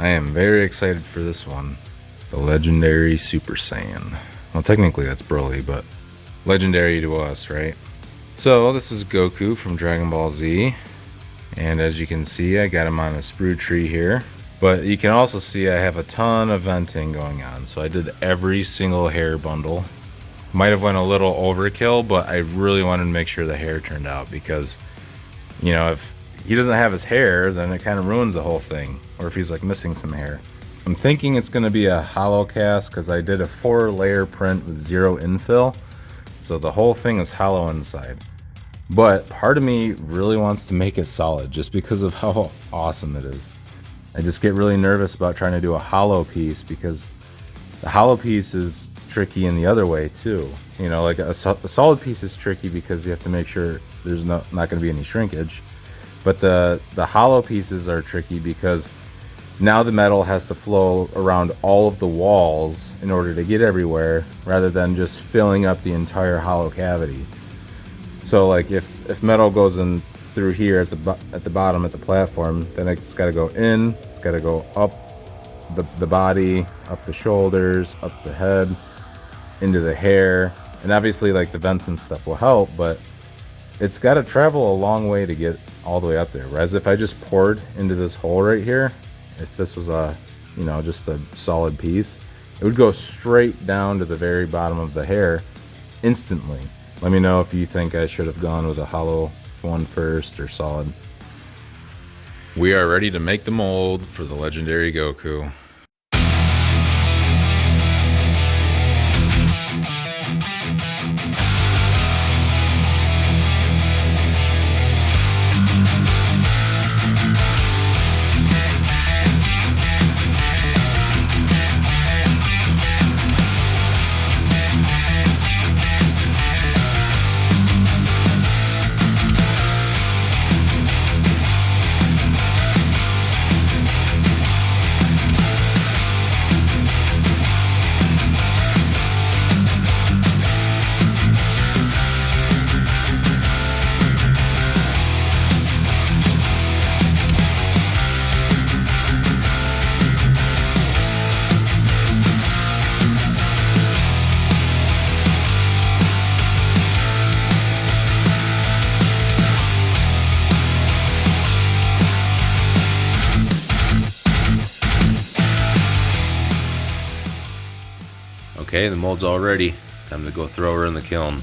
I am very excited for this one. The legendary Super Saiyan. Well, technically that's Broly, but legendary to us, right? So this is Goku from Dragonball Z. And as you can see, I got him on a sprue tree here. But you can also see I have a ton of venting going on. So I did every single hair bundle. Might have went a little overkill, but I really wanted to make sure the hair turned out because, you know, if he doesn't have his hair, then it kind of ruins the whole thing. Or if he's like missing some hair. I'm thinking it's going to be a hollow cast because I did a 4-layer print with 0 infill. So the whole thing is hollow inside. But part of me really wants to make it solid just because of how awesome it is. I just get really nervous about trying to do a hollow piece because the hollow piece is tricky in the other way too. You know, like a solid piece is tricky because you have to make sure there's not going to be any shrinkage. But the hollow pieces are tricky because now the metal has to flow around all of the walls in order to get everywhere rather than just filling up the entire hollow cavity. So like if metal goes in through here at the bottom at the platform, then it's got to go in, it's got to go up the body, up the shoulders, up the head, into the hair, and obviously like the vents and stuff will help, but it's got to travel a long way to get all the way up there. Whereas if I just poured into this hole right here, if this was a, you know, just a solid piece, it would go straight down to the very bottom of the hair instantly. Let me know if you think I should have gone with a hollow one first or solid. We are ready to make the mold for the legendary Goku. Okay, the mold's all ready. Time to go throw her in the kiln.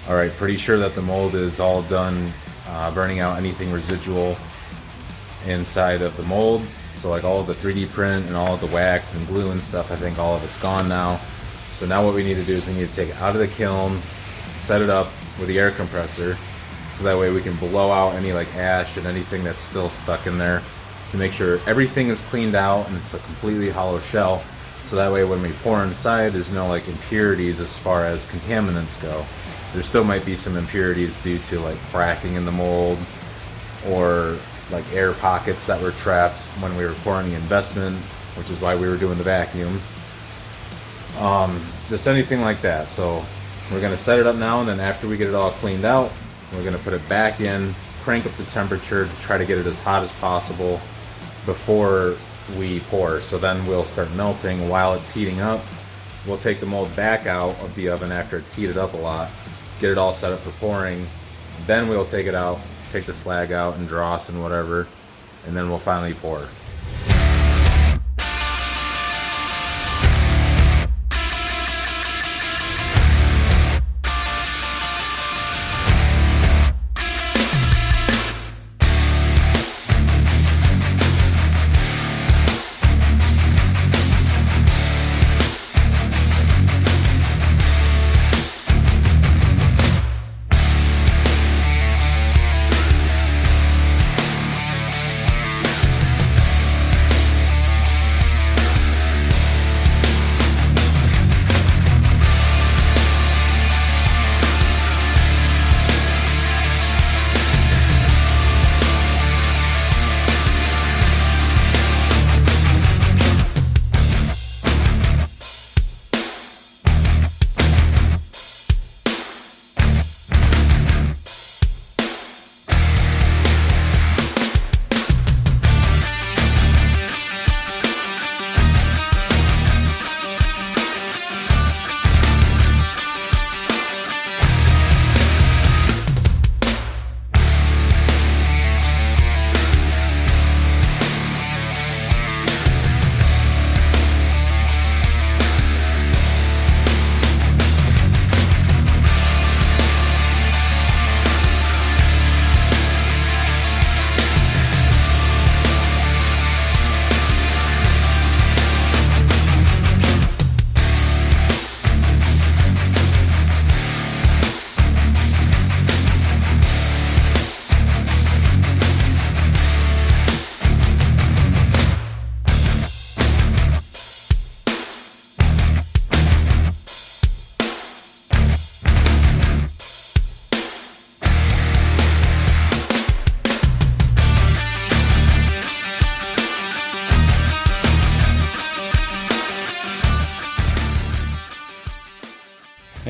Alright, pretty sure that the mold is all done burning out anything residual inside of the mold. So like all of the 3D print and all of the wax and glue and stuff, I think all of it's gone now. So now what we need to do is we need to take it out of the kiln, set it up with the air compressor, so that way we can blow out any like ash and anything that's still stuck in there to make sure everything is cleaned out and it's a completely hollow shell. So that way when we pour inside, there's no like impurities as far as contaminants go. There still might be some impurities due to like cracking in the mold or like air pockets that were trapped when we were pouring the investment, which is why we were doing the vacuum. Just anything like that. So we're gonna set it up now, and then after we get it all cleaned out, we're gonna put it back in, crank up the temperature to try to get it as hot as possible before we pour. So then we'll start melting while it's heating up. We'll take the mold back out of the oven after it's heated up a lot, get it all set up for pouring. Then we'll take it out, take the slag out and dross and whatever, and then we'll finally pour.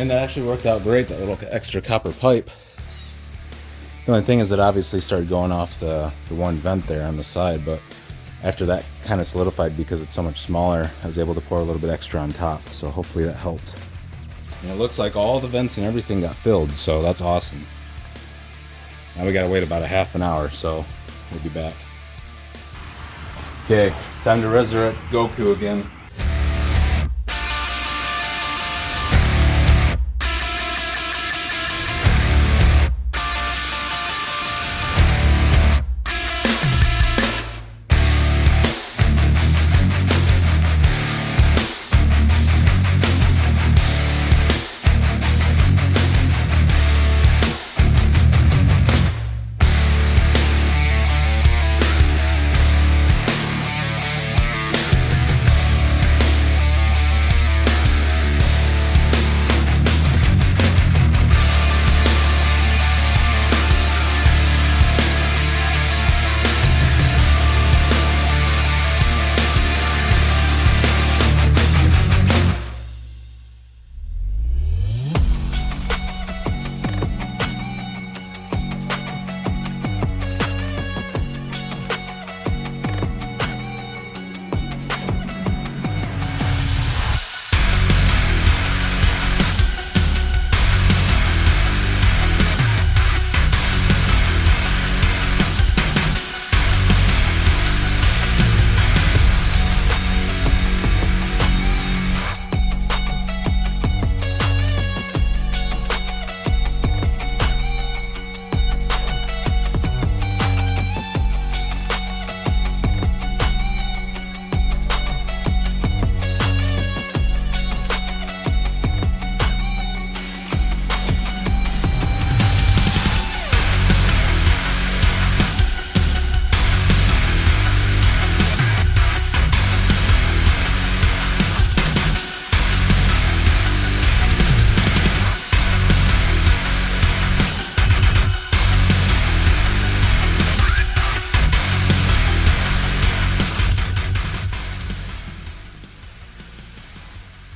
And that actually worked out great, that little extra copper pipe. The only thing is that obviously started going off the one vent there on the side, but after that kind of solidified because it's so much smaller, I was able to pour a little bit extra on top, so hopefully that helped. And it looks like all the vents and everything got filled, so that's awesome. Now we gotta wait about a half an hour, so we'll be back. Okay, time to resurrect Goku again.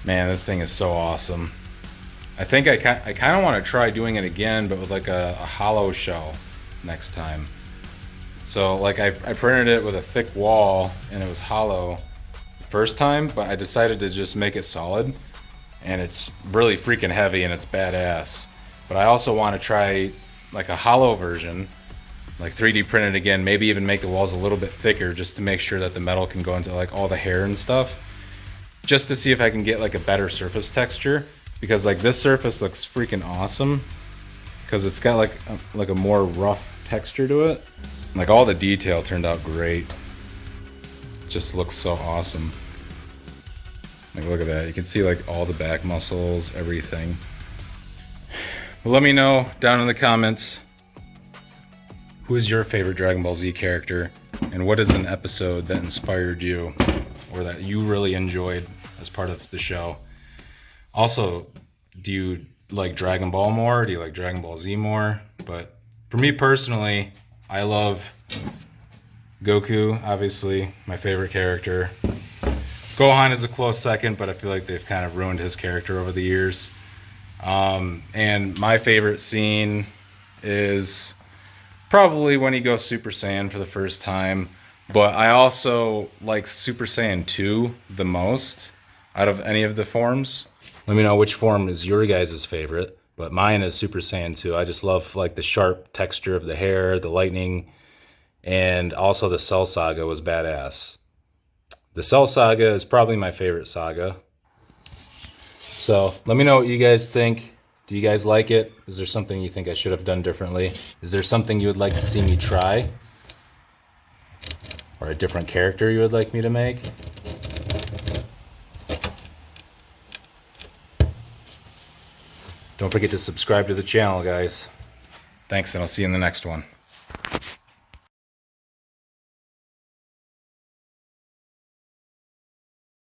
Man, this thing is so awesome. I think I kind of want to try doing it again, but with like a hollow shell next time. So like I printed it with a thick wall and it was hollow the first time, but I decided to just make it solid, and it's really freaking heavy and it's badass. But I also want to try like a hollow version, like 3D print it again, maybe even make the walls a little bit thicker just to make sure that the metal can go into like all the hair and stuff. Just to see if I can get like a better surface texture, because like this surface looks freaking awesome because it's got like a more rough texture to it. Like all the detail turned out great. Just looks so awesome. Like look at that, you can see like all the back muscles, everything. Well, let me know down in the comments, who is your favorite Dragon Ball Z character, and what is an episode that inspired you or that you really enjoyed as part of the show? Also, do you like Dragon Ball more? Do you like Dragon Ball Z more? But for me personally, I love Goku, obviously, my favorite character. Gohan is a close second, but I feel like they've kind of ruined his character over the years. And my favorite scene is probably when he goes Super Saiyan for the first time. But I also like Super Saiyan 2 the most out of any of the forms. Let me know which form is your guys' favorite, but mine is Super Saiyan 2. I just love like the sharp texture of the hair, the lightning, and also the Cell Saga was badass. The Cell Saga is probably my favorite saga. So let me know what you guys think. Do you guys like it? Is there something you think I should have done differently? Is there something you would like to see me try? Or a different character you would like me to make? Don't forget to subscribe to the channel, guys. Thanks, and I'll see you in the next one.